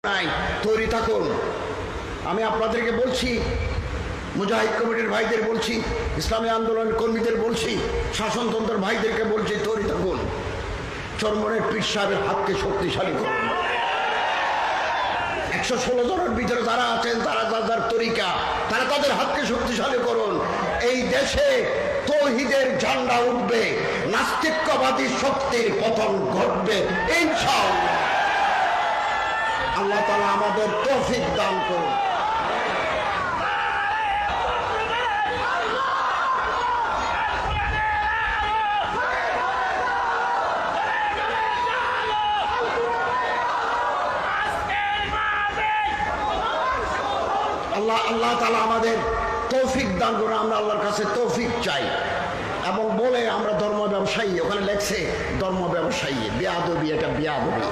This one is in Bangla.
নাই তৈরি থাকুন। আমি আপনাদেরকে বলছি, মুজাহিদ কমিটির ভাইদের বলছি, ইসলামী আন্দোলনের কর্মীদের বলছি, শাসনতন্ত্রের ভাইদেরকে বলছি, তৈরি থাকুন। চরমনের পীর সাহেবের হাতকে শক্তিশালী করুন। 116 জনের ভিতরে যারা আছেন, তারা যার তরিকা, তারা তাদের হাতকে শক্তিশালী করুন। এই দেশে তৌহিদের ঝান্ডা উঠবে, নাস্তিক্যবাদী শক্তির পতন ঘটবে ইনশাআল্লাহ। আল্লাহ তাআলা আমাদের তৌফিক দান করুন। আল্লাহ তাআলা আমাদের তৌফিক দান করুন। আমরা আল্লাহর কাছে তৌফিক চাই এবং বলে আমরা ধর্ম ব্যবসায়ী, ওখানে লেখছে ধর্ম ব্যবসায়ী, বেয়াদবি, এটা বেয়াদবি।